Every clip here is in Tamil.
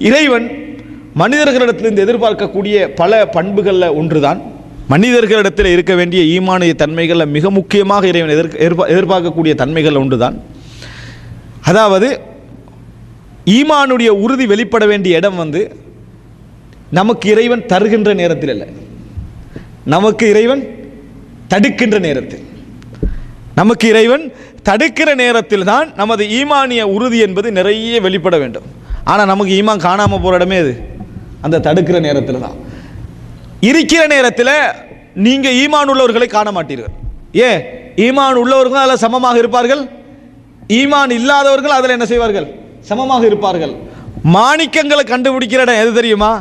இறைவன் மனிதர்களிடத்திலிருந்து எதிர்பார்க்கக்கூடிய பல பண்புகளில் ஒன்றுதான், மனிதர்களிடத்தில் இருக்க வேண்டிய ஈமானிய தன்மைகளில் மிக முக்கியமாக இறைவன் எதிர்பார்க்கக்கூடிய தன்மைகள் ஒன்றுதான். அதாவது ஈமானுடைய உறுதி வெளிப்பட வேண்டிய இடம் நமக்கு இறைவன் தருகின்ற நேரத்தில் அல்ல, நமக்கு இறைவன் தடுக்கின்ற நேரத்தில். நமக்கு இறைவன் தடுக்கிற நேரத்தில் தான் நமது ஈமானிய உறுதி என்பது நிறைய வெளிப்பட வேண்டும். ஆனால் நமக்கு ஈமான் காணாமல் போகிற இடமே அது அந்த தடுக்கிற நேரத்தில் தான். இருக்கிற நேரத்தில் நீங்கள் ஈமான் உள்ளவர்களை காண மாட்டீர்கள். ஏன்? ஈமான் உள்ளவர்கள் அதில் சமமாக இருப்பார்கள், ஈமான் இல்லாதவர்கள் அதில் என்ன செய்வார்கள்? சமமாக இருப்பார்கள். மாணிக்கங்களை கண்டுபிடிக்கிற இடம் எது தெரியுமா?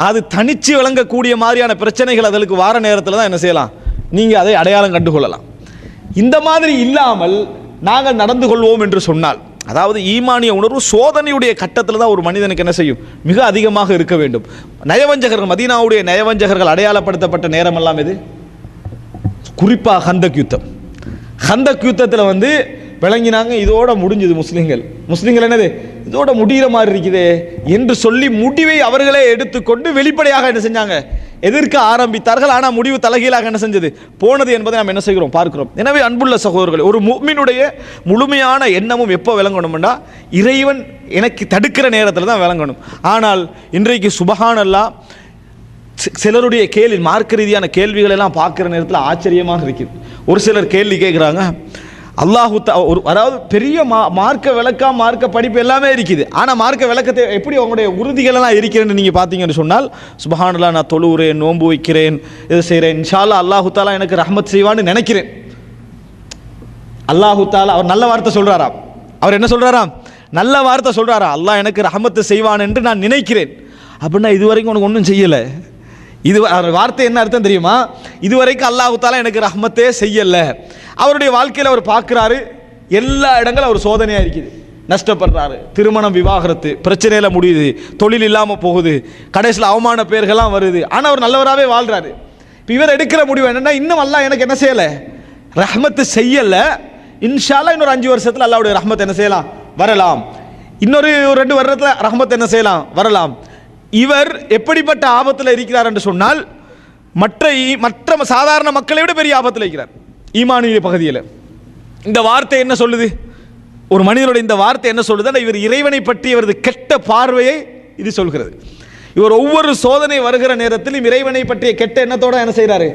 அது தனிச்சு விளங்கக்கூடிய மாதிரியான பிரச்சனைகள் அதற்கு வார நேரத்தில் தான் என்ன செய்யலாம், நீங்கள் அதை அடையாளம் கண்டுகொள்ளலாம். இந்த மாதிரி இல்லாமல் நாங்கள் நடந்து கொள்வோம் என்று சொன்னால், அதாவது ஈமானிய உணர்வு சோதனையுடைய கட்டத்தில் தான் ஒரு மனிதனுக்கு என்ன செய்யும், மிக அதிகமாக இருக்க வேண்டும். நயவஞ்சகர்கள், மதீனாவுடைய நயவஞ்சகர்கள் அடையாளப்படுத்தப்பட்ட நேரம் எல்லாம் இது குறிப்பாக ஹந்தக் யுத்தம். ஹந்தக் யுத்தத்தில் விளங்கினாங்க, இதோட முடிஞ்சது முஸ்லீம்கள் என்னது இதோட முடிகிற மாதிரி இருக்குதே என்று சொல்லி முடிவை அவர்களே எடுத்துக்கொண்டு வெளிப்படையாக என்ன செஞ்சாங்க, எதிர்க்க ஆரம்பித்தார்கள். ஆனால் முடிவு தலைகீழாக என்ன செஞ்சது போனது என்பதை நாம் என்ன செய்கிறோம், பார்க்கிறோம். எனவே அன்புள்ள சகோதரர்கள், ஒரு முஃமினுடைய முழுமையான எண்ணமும் எப்போ விளங்கணும்னா இறைவன் எனக்கு தடுக்கிற நேரத்தில் தான் விளங்கணும். ஆனால் இன்றைக்கு சுபஹானல்லாஹ் சிலருடைய கேள்வி, மார்க்க ரீதியான கேள்விகள் எல்லாம் பார்க்குற நேரத்தில் ஆச்சரியமாக இருக்குது. ஒரு சிலர் கேள்வி கேட்குறாங்க, அதாவது பெரிய மார்க்க விளக்கம், மார்க்க படிப்பு எல்லாமே இருக்குது, ஆனால் மார்க்க விளக்கத்தை எப்படி அவங்களுடைய உறுதிகளெல்லாம் இருக்கிறேன்னு நீங்கள் பார்த்தீங்கன்னு சொன்னால், சுபஹானல்லாஹ் நான் தொழுகிறேன், நோன்பு வைக்கிறேன், இது செய்கிறேன், இன்ஷா அல்லாஹ் அல்லாஹு தாலா எனக்கு ரஹ்மத் செய்வான்னு நினைக்கிறேன். அல்லாஹு தாலா அவர் நல்ல வார்த்தை சொல்கிறாராம். அவர் என்ன சொல்கிறாராம்? நல்ல வார்த்தை சொல்கிறாரா, அல்லாஹ் எனக்கு ரஹ்மத்து செய்வான் என்று நான் நினைக்கிறேன். அப்படின்னா இதுவரைக்கும் உனக்கு ஒன்றும் செய்யலை. இது வார்த்தை என்ன அர்த்தம் தெரியுமா? இதுவரைக்கும் அல்லாஹு தாலா எனக்கு ரஹ்மத்தே செய்யலை. அவருடைய வாழ்க்கையில் அவர் பார்க்குறாரு, எல்லா இடங்களும் அவர் சோதனையாக இருக்குது, நஷ்டப்படுறாரு, திருமணம் விவாகரத்து பிரச்சனையில் முடியுது, தொழில் இல்லாமல் போகுது, கடைசியில் அவமான பேர்கள்லாம் வருது. ஆனால் அவர் நல்லவராகவே வாழ்கிறாரு. இப்போ இவர் எடுக்கிற முடிவு என்னென்னா, இன்னும் அல்லாஹ் எனக்கு என்ன செய்யலை, ரஹ்மத்து செய்யலை, இன்ஷா அல்லாஹ் இன்னொரு 5 வருஷத்தில் அல்லாஹ்வுடைய ரஹ்மத் என்ன செய்யலாம், வரலாம், இன்னொரு 2 வருடத்தில் ரஹ்மத் என்ன செய்யலாம், வரலாம். இவர் எப்படிப்பட்ட ஆபத்தில் இருக்கிறார் என்று சொன்னால், மற்ற சாதாரண மக்களை விட பெரிய ஆபத்தில் இருக்கிறார் ஈமானிய பகுதியில். இந்த வார்த்தை என்ன சொல்லுது, ஒரு மனிதனுடைய இந்த வார்த்தை என்ன சொல்லுது, இவர் இறைவனை பற்றி இவரது கெட்ட பார்வையை இது சொல்கிறது. இவர் ஒவ்வொரு சோதனை வருகிற நேரத்திலும் இறைவனை பற்றிய கெட்ட எண்ணத்தோட என்ன செய்கிறாரு,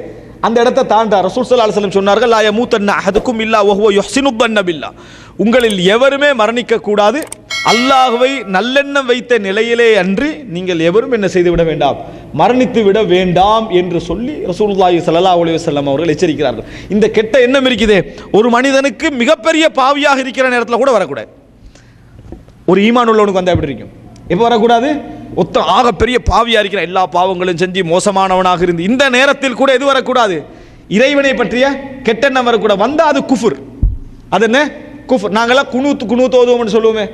அந்த இடத்தை தாண்டார். ரசூல் ஸல்லல்லாஹு அலைஹி வஸல்லம் சொன்னார்கள், லா யமூத்தன்ன அஹதுக்கும் இல்லா வஹுவ யுஹ்ஸினு ظن பில்லா, உங்களில் எவருமே மரணிக்க கூடாது அல்லாஹ்வை நல்லெண்ணம் வைத்த நிலையிலே அன்றி நீங்கள் எவரும் என்ன செய்து விட வேண்டாம், மரணித்து விட வேண்டாம் என்று சொல்லி ரசூலுல்லாஹி ஸல்லல்லாஹு அலைஹி வஸல்லம் அவர்கள் எச்சரிக்கிறார்கள். இந்த கெட்ட எண்ணம் இருக்குதே, ஒரு மனிதனுக்கு மிகப்பெரிய பாவியாக இருக்கிற நேரத்தில் கூட வரக்கூடாது. ஒரு ஈமான் உள்ளவனுக்கு வந்தால் எப்படி இருக்கும், எப்போ வரக்கூடாது, ஆக பெரிய பாவியாக இருக்கிற எல்லா பாவங்களும் செஞ்சு மோசமானவனாக இருந்து இந்த நேரத்தில் கூட எது வரக்கூடாது, இறைவனை பற்றிய கெட்டெண்ணம் வரக்கூடாது. வந்தால் அது குஃபுர். அது என்ன குஃபுர்? நாங்களாம் குனூத் ஓதுவோம்னு சொல்லுவோமே,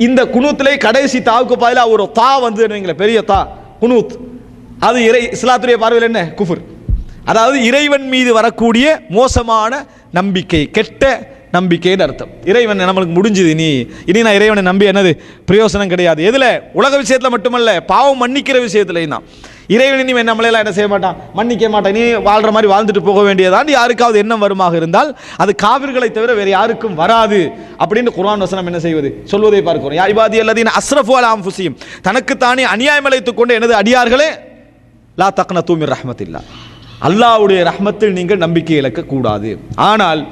இந்த குனூத்திலே கடைசி தாவுக்கு பதிலாக ஒரு தா வந்து பெரிய தா குனூத், அது இஸ்லாத்துடைய பார்வையில் என்ன குஃபுர். அதாவது இறைவன் மீது வரக்கூடிய மோசமான நம்பிக்கை, கெட்ட நம்பிக்கைன்னு அர்த்தம். இறைவன் நம்மளுக்கு முடிஞ்சுது, இனி நான் இறைவனை நம்பி என்னது பிரயோசனம் கிடையாது. எதில்? உலக விஷயத்தில் மட்டுமல்ல, பாவம் மன்னிக்கிற விஷயத்துலையும் தான். இறைவன் இனி நம்மளெல்லாம் என்ன செய்ய மாட்டான், மன்னிக்க மாட்டான், நீ வாழ்கிற மாதிரி வாழ்ந்துட்டு போக வேண்டியதான் யாருக்காவது எண்ணம் வருமாக இருந்தால் அது காவிர்களை தவிர வேறு யாருக்கும் வராது அப்படின்னு குர்ஆன் வசனம் என்ன செய்வது, சொல்வதை பார்க்கிறோம். யா இபாதி அல்லதீன அஸ்ரஃபு அலா அன்ஃபுஸிஹிம், தனக்குத்தானே அநியாயம் இழைத்துக் கொண்டு எனது அடியார்களே, லா தக்னது மின் ரஹ்மத்தில்லா, அல்லாஹ்வுடைய ரஹ்மத்தில் நீங்கள் நம்பிக்கை இழக்க கூடாது. ஆனால்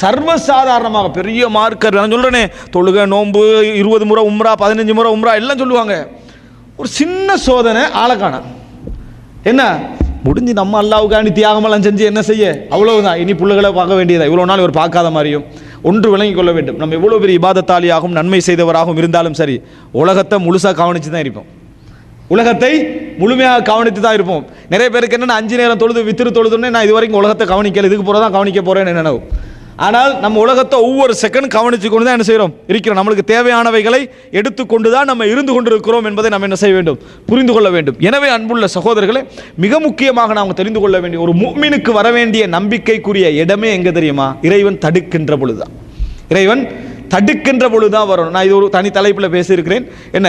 சர்வசாதாரணமாக பெரிய மார்க்கர் நான் சொல்கிறேனே, தொழுகை, நோன்பு, 20 முறை உம்ரா, 15 முறை உம்ரா எல்லாம் சொல்லுவாங்க. ஒரு சின்ன சோதனை ஆளக்கான என்ன முடிஞ்சு, நம்ம அல்லாஹ்வுக்காண்டி தியாகமெல்லாம் செஞ்சு என்ன செய்ய, அவ்வளவுதான். இனி பிள்ளைகளை பார்க்க வேண்டியதா, இவ்வளோ நாள் இவர் பார்க்காத மாதிரியும். ஒன்று விளங்கிக் கொள்ள வேண்டும், நம்ம எவ்வளோ பெரிய இபாதத்தாலியாகவும் நன்மை செய்தவராகவும் இருந்தாலும் சரி, உலகத்தை முழுசாக கவனித்து தான் இருப்போம், உலகத்தை முழுமையாக கவனித்து தான் இருப்போம். நிறைய பேருக்கு என்னென்ன 5 நேரம் தொழுது வித்திரு தொழுதுன்னே நான் இது வரைக்கும் உலகத்தை கவனிக்கல, இதுக்கு போகிறதான் கவனிக்க போகிறேன்னு நினைவு. ஆனால் நம்ம உலகத்தை ஒவ்வொரு செகண்ட் கவனித்து கொண்டு தான் என்ன செய்கிறோம் இருக்கிறோம். நம்மளுக்கு தேவையானவைகளை எடுத்துக்கொண்டு தான் நம்ம இருந்து கொண்டிருக்கிறோம் என்பதை நம்ம என்ன செய்ய வேண்டும், புரிந்து கொள்ள வேண்டும். எனவே அன்புள்ள சகோதரர்களே, மிக முக்கியமாக நாம் தெரிந்து கொள்ள வேண்டிய ஒரு முஃமினுக்கு வர வேண்டிய நம்பிக்கைக்குரிய இடமே எங்கே தெரியுமா, இறைவன் தடுக்கின்ற பொழுதுதான். இறைவன் தடுக்கின்ற பொழுதுதான் வரணும். நான் இது ஒரு தனி தலைப்பில் பேசியிருக்கிறேன். என்ன,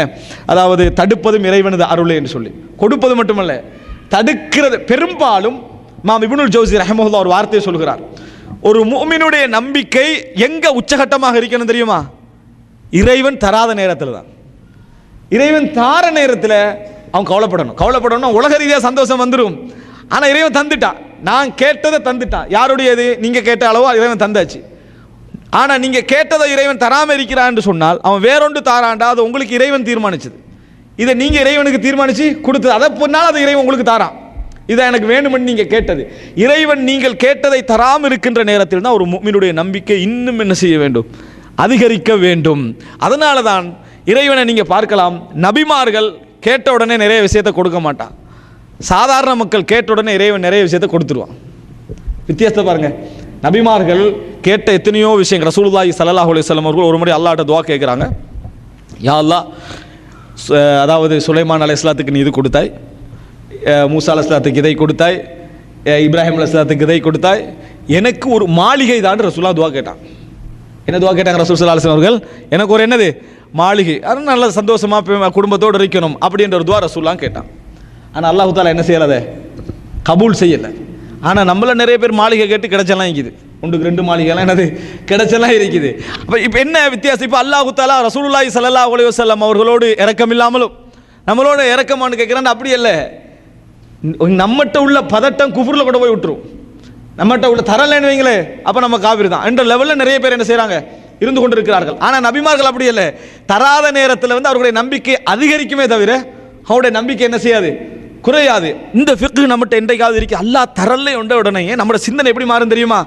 அதாவது தடுப்பதும் இறைவனது அருளே என்று சொல்லி, கொடுப்பது மட்டுமல்ல தடுக்கிறது. பெரும்பாலும் இமாம் இப்னுல் ஜௌஸி ரஹ்மத்துல்லாஹி ஒரு வார்த்தையை சொல்கிறார், ஒரு முஃமினுடைய நம்பிக்கை எங்க உச்சகட்டமாக இருக்கணும் தெரியுமா? இறைவன் தராத நேரத்தில் தான். இறைவன் தார நேரத்தில் அவன் கவலைப்படணும். உலக ரீதியாக சந்தோஷம் வந்துடும். ஆனால் இறைவன் தந்துட்டான், நான் கேட்டதை தந்துட்டான். யாருடையது? நீங்கள் கேட்ட அளவோ இறைவன் தந்தாச்சு. ஆனால் நீங்கள் கேட்டதை இறைவன் தராமல் இருக்கிறான் என்று சொன்னால் அவன் வேறொன்று தாராண்டா, அது உங்களுக்கு இறைவன் தீர்மானிச்சது. இதை நீங்கள் இறைவனுக்கு தீர்மானித்து கொடுத்தது, அதை பொன்னால் அதை இறைவன் உங்களுக்கு தாரான். இதை எனக்கு வேணுமென்னு நீங்கள் கேட்டது. இறைவன் நீங்கள் கேட்டதை தராமல் இருக்கின்ற நேரத்தில் தான் ஒரு முஃமினுடைய நம்பிக்கை இன்னும் என்ன செய்ய வேண்டும்? அதிகரிக்க வேண்டும். அதனால தான் இறைவனை நீங்கள் பார்க்கலாம், நபிமார்கள் கேட்ட உடனே நிறைய விஷயத்தை கொடுக்க மாட்டான். சாதாரண மக்கள் கேட்ட உடனே இறைவன் நிறைய விஷயத்தை கொடுத்துருவான். வித்தியாசத்தை பாருங்க. நபிமார்கள் கேட்ட எத்தனையோ விஷயங்கள். ரசூலுல்லாஹி ஸல்லல்லாஹு அலைஹி வஸல்லம் அவர்கள் ஒரு முறை அல்லாஹ்ட்ட துஆ கேட்குறாங்க, யா அல்லாஹ், அதாவது சுலைமான் அலைஹிஸ்ஸலாத்துக்கு நீ இது கொடுத்தாய், மூசா அலைஹிஸ்ஸலாத்துக்கு இதை கொடுத்தாய், இப்ராஹிம் அலைஹிஸ்ஸலாத்துக்கு இதை கொடுத்தாய், எனக்கு ஒரு மாளிகை தான் ரசூலுல்லாஹ் துஆ கேட்டான். என்ன துஆ கேட்டாங்க ரசூல் ஸல்லல்லாஹு அலைஹி வஸல்லம் அவர்கள்? எனக்கு ஒரு என்னது மாளிகை, அது நல்ல சந்தோஷமாக குடும்பத்தோடு இருக்கணும் அப்படின்ற ஒரு துஆ ரசூலுல்லாஹ் கேட்டான். ஆனால் அல்லாஹ் தஆலா என்ன செய்யலை? கபூல் செய்யலை. ஆனால் நம்மள நிறைய பேர் மாளிகை கேட்டு கிடைச்செல்லாம் இருக்குது. 1-2 மாளிகைலாம் என்னது கிடைச்செல்லாம் இருக்குது. அப்போ இப்போ என்ன வித்தியாசம்? இப்போ அல்லாஹ் தஆலா ரசூலுல்லாஹி ஸல்லல்லாஹு அலைஹி வஸல்லம் அவர்களோடு இரக்கம் இல்லாமலும் நம்மளோட இரக்கமானு கேட்குறான்னு அப்படி இல்லை. நம்மகிட்ட உள்ள பதட்டம் குஃப்ரில் கொண்டு போய் விட்டுரும். நம்மகிட்ட உள்ள தரலைன்னு வைங்களே, அப்போ நம்ம காபிர் தான் என்ற லெவலில் நிறைய பேர் என்ன செய்கிறாங்க? இருந்து கொண்டு இருக்கிறார்கள். ஆனால் நபிமார்கள் அப்படி இல்லை. தராத நேரத்தில் அவர்களுடைய நம்பிக்கை அதிகரிக்குமே தவிர அவருடைய நம்பிக்கை என்ன செய்யாது? குறையாது. இந்த ஃபிக்ஹ் நம்மகிட்ட என்றைக்காவது இருக்கு. அல்லாஹ் தரலை உண்ட உடனே நம்மளோட சிந்தனை எப்படி மாறும் தெரியுமா?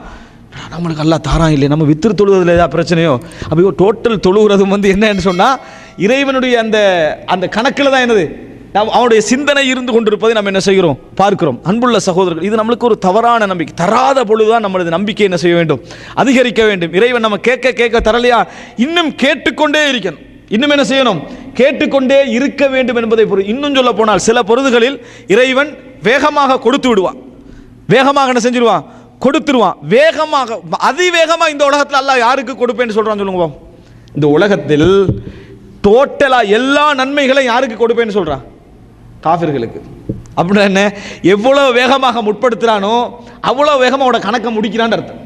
நம்மளுக்கு அல்லாஹ் தாரான் இல்லை, நம்ம வித்திரு தொழுவதில் ஏதாவது பிரச்சனையோ? அப்போ டோட்டல் தொழுகிறதும் என்னன்னு சொன்னால் இறைவனுடைய அந்த அந்த கணக்கில் தான் என்னது அவனுடைய சிந்தனை இருந்து கொண்டிருப்பதை நம்ம என்ன செய்கிறோம்? பார்க்கிறோம். அன்புள்ள சகோதரர்கள், இது நம்மளுக்கு ஒரு தவறான நம்பிக்கை. தராத பொழுதுதான் நம்மளது நம்பிக்கை என்ன செய்ய வேண்டும்? அதிகரிக்க வேண்டும். இறைவன் நம்ம கேட்க தரலையா, இன்னும் கேட்டுக்கொண்டே இருக்கணும். இன்னும் என்ன செய்யணும்? கேட்டுக்கொண்டே இருக்க வேண்டும் என்பதை பொருள். இன்னும் சொல்ல போனால் சில பொழுதுகளில் இறைவன் வேகமாக கொடுத்து விடுவான். வேகமாக என்ன செஞ்சிருவான்? கொடுத்துருவான். வேகமாக, அதிவேகமாக இந்த உலகத்தில் அல்லாஹ் யாருக்கு கொடுப்பேன்னு சொல்றான்னு சொல்லுங்க. இந்த உலகத்தில் டோட்டலா எல்லா நன்மைகளையும் யாருக்கு கொடுப்பேன்னு சொல்றான்? காஃபிர்களுக்கு. அப்படின்னா என்ன? எவ்வளவு வேகமாக முற்படுத்துறானோ அவ்வளவு வேகமாக அவனோட கணக்கை முடிக்கிறான்னு அர்த்தம்.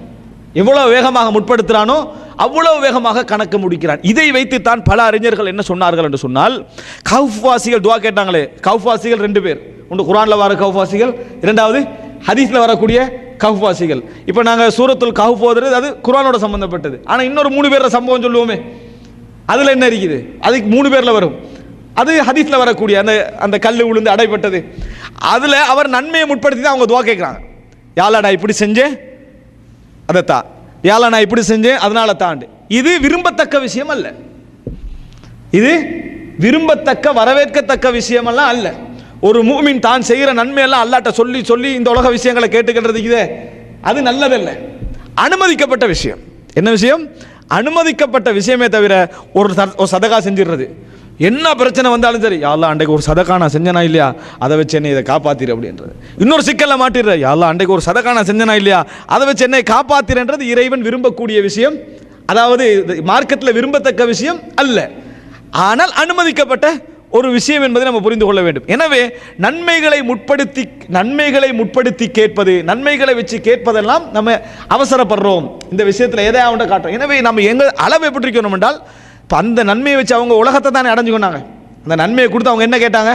எவ்வளவு வேகமாக முற்படுத்துறானோ அவ்வளவு வேகமாக கணக்கு முடிக்கிறான். இதை வைத்து தான் பல அறிஞர்கள் என்ன சொன்னார்கள் என்று சொன்னால், கௌஃப்வாசிகள் துஆ கேட்டாங்களே, கௌஃப்வாசிகள் 2 பேர். ஒன்று குர்ஆன்ல வர கௌஃப்வாசிகள், இரண்டாவது ஹதீஸ்ல வரக்கூடிய கௌஃப்வாசிகள். இப்போ நாங்கள் சூரத்துல் கஹ்ஃப் ஓதுறது அது குர்ஆனோட சம்பந்தப்பட்டது. ஆனால் இன்னொரு 3 பேர் சம்பவம் சொல்லுவோமே, அதில் என்ன இருக்குது? அதுக்கு 3 பேரில் வரும். அது ஹதீஸில் வரக்கூடிய அந்த அந்த கல் விழுந்து அடைப்பட்டது. அதில் அவர் நன்மையை முற்படுத்தி தான் அவங்க துஆ கேட்குறாங்க. யாலா நான் இப்படி செஞ்சேன் அதைத்தான், யாலா நான் இப்படி செஞ்சேன் அதனால தாண்டு. இது விரும்பத்தக்க விஷயம் அல்ல. இது விரும்பத்தக்க வரவேற்கத்தக்க விஷயமெல்லாம் அல்ல. ஒரு மூமின் தான் செய்கிற நன்மையெல்லாம் அல்லாட்ட சொல்லி சொல்லி இந்த உலக விஷயங்களை கேட்டுக்கின்றதுக்குதே, அது நல்லதல்ல. அனுமதிக்கப்பட்ட விஷயம். என்ன விஷயம்? அனுமதிக்கப்பட்ட விஷயமே தவிர ஒரு சதகா செஞ்சிடுறது, என்ன பிரச்சனை வந்தாலும் சரி, யா அல்லாஹ் அன்றைக்கு ஒரு சதகா நான் செஞ்சனா இல்லையா, அதை வச்சு என்னை இதை காப்பாத்திரு அப்படின்றது. இன்னொரு சிக்கலில் மாட்டிடுற, யா அல்லாஹ் அன்றைக்கு ஒரு சதகா நான் செஞ்சனா இல்லையா, அதை வச்சு என்னை காப்பாத்திரன்றது இறைவன் விரும்பக்கூடிய விஷயம். அதாவது மார்க்கத்தில் விரும்பத்தக்க விஷயம் அல்ல, ஆனால் அனுமதிக்கப்பட்ட ஒரு விஷயம் என்பதை நம்ம புரிந்து கொள்ள வேண்டும். எனவே நன்மைகளை முற்படுத்தி கேட்பது, நன்மைகளை வச்சு கேட்பதெல்லாம் நம்ம அவசரப்படுறோம். இந்த விஷயத்தில் எதை அவன்கிட்ட காட்டுறோம். எனவே நம்ம எங்க அளவு எப்படி இருக்கணும் என்றால், இப்போ அந்த நன்மையை வச்சு அவங்க உலகத்தை தானே அடைஞ்சு கொண்டாங்க. அந்த நன்மையை கொடுத்து அவங்க என்ன கேட்டாங்க?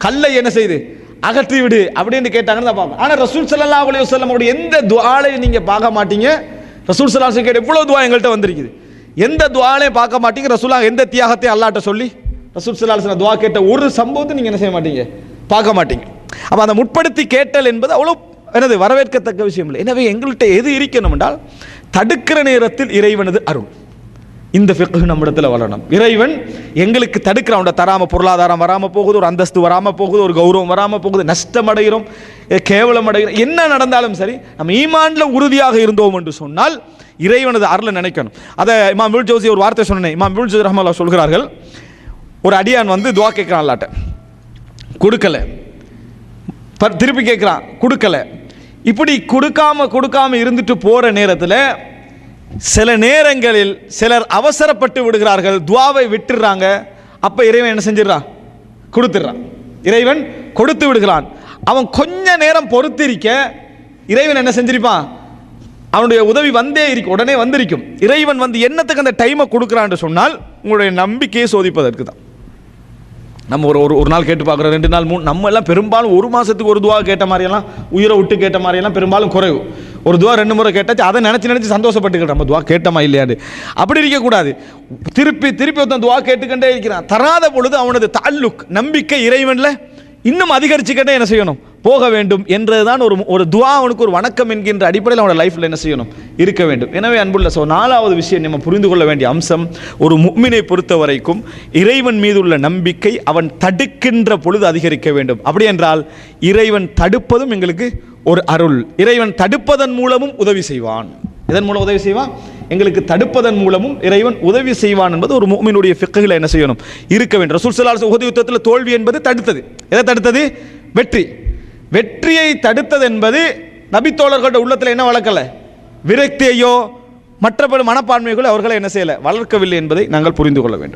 கல்லை என்ன செய்து அகற்றி விடு அப்படின்னு கேட்டாங்கன்னு தான் பார்ப்போம். ஆனால் ரசூல் ஸல்லல்லாஹு அலைஹி வஸல்லம் உடைய எந்த துஆலையும் நீங்கள் பார்க்க மாட்டீங்க. ரசூல் ஸல்லல்லாஹு அலைஹி வஸல்லம் கேட்ட எவ்வளோ துஆ எங்கள்கிட்ட வந்திருக்குது, எந்த துஆலையும் பார்க்க மாட்டீங்க. ரசூலுல்லாஹ் எந்த தியாகத்தை அல்லாஹ்ட்ட சொல்லி ரசூல் ஸல்லல்லாஹு அலைஹி வஸல்லம் துஆ கேட்ட ஒரு சம்பவத்தை நீங்கள் என்ன செய்ய மாட்டீங்க? பார்க்க மாட்டீங்க. அப்போ அந்த முற்படுத்தி கேட்டல் என்பது அவ்வளோ என்னது வரவேற்கத்தக்க விஷயம் இல்லை. எனவே எங்கள்கிட்ட எது இருக்கணும் என்றால், தடுக்கிற நேரத்தில் இறைவனது அருள், இந்த ஃபிக்ஹ் நம்மிடத்தில் வளரணும். இறைவன் எங்களுக்கு தடுக்கிறான், தராமல் பொருளாதாரம் வராமல் போகுது, ஒரு அந்தஸ்து வராமல் போகுது, ஒரு கௌரவம் வராமல் போகுது, நஷ்டம் அடைகிறோம், கேவலம் அடைகிறோம், என்ன நடந்தாலும் சரி நம்ம ஈமான்ல உறுதியாக இருந்தோம் என்று சொன்னால் இறைவனது அருளை நினைக்கணும். அதை இமாம் இப்னுல் ஜௌஸி ஒரு வார்த்தை சொன்னேன். இமாம் இப்னுல் ஜௌஸி ரஹ்மத்துல்லாஹி சொல்கிறார்கள், ஒரு அடியான் வந்து துஆ கேட்கிறான், அல்லாஹ்ட்ட கொடுக்கல, திருப்பி கேட்குறான், கொடுக்கல. இப்படி கொடுக்காம இருந்துட்டு போகிற நேரத்தில் சில நேரங்களில் சிலர் அவசரப்பட்டு விடுகிறார்கள், துஆவை விட்டுறாங்க. அப்ப இறைவன் என்ன செஞ்சிடறான்? கொடுத்துடுறான். இறைவன் கொடுத்து விடுகிறான். அவன் கொஞ்ச நேரம் பொறுத்திருக்க இறைவன் என்ன செஞ்சிருப்பான்? அவனுடைய உதவி வந்தே இருக்கும், உடனே வந்திருக்கும். இறைவன் வந்து என்னத்துக்கு அந்த டைமை கொடுக்குறான்னு சொன்னால் உங்களுடைய நம்பிக்கையை சோதிப்பதற்கு தான். நம்ம ஒரு நாள் கேட்டு பார்க்குறோம், 2 நாள் 3, நம்ம எல்லாம் பெரும்பாலும் ஒரு மாதத்துக்கு ஒரு துவா கேட்ட மாதிரியெல்லாம், உயிரை விட்டு கேட்ட மாதிரியெல்லாம் பெரும்பாலும் குறைவு. ஒரு துவா 2 முறை கேட்டாச்சு, அதை நினச்சி சந்தோஷப்பட்டுக்கிட்டோம், நம்ம துவா கேட்டமா இல்லையாடு. அப்படி இருக்கக்கூடாது. திருப்பி ஒருத்தன் துவா கேட்டுக்கிட்டே இருக்கிறான். தராத பொழுது அவனது தால்லுக், நம்பிக்கை இறைவனில் இன்னும் அதிகரிச்சுக்கிட்டே என்ன செய்யணும்? போக வேண்டும் என்றதுதான் ஒரு துவா, அவனுக்கு ஒரு வணக்கம் என்கின்ற அடிப்படையில் அவனோட லைஃப்பில் என்ன செய்யணும்? இருக்க வேண்டும். எனவே அன்புள்ள 4வது விஷயம் நம்ம புரிந்து கொள்ள வேண்டிய அம்சம், ஒரு முஃமினை பொறுத்த வரைக்கும் இறைவன் மீது உள்ள நம்பிக்கை அவன் தடுக்கின்ற பொழுது அதிகரிக்க வேண்டும். அப்படி என்றால் இறைவன் தடுப்பதும் எங்களுக்கு ஒரு அருள். இறைவன் தடுப்பதன் மூலமும் உதவி செய்வான். இதன் மூலம் உதவி செய்வான், எங்களுக்கு தடுப்பதன் மூலமும் இறைவன் உதவி செய்வான் என்பது ஒரு முஃமினுடைய ஃபிக்ஹில் என்ன செய்யணும்? இருக்க வேண்டும். ரசூல் ஸல்லல்லாஹு அலைஹி வஸல்லம் உஹது யுத்தத்தில் தோல்வி என்பது தடுத்தது. எதை தடுத்தது? வெற்றியை தடுத்தது என்பது நபித்தோழர்களோட உள்ளத்தில் என்ன வளர்க்கல? விரக்தியையோ மற்றபடி மனப்பான்மைகளோ அவர்களை என்ன செய்யல? வளர்க்கவில்லை என்பதை நாங்கள் புரிந்து கொள்ள வேண்டும்.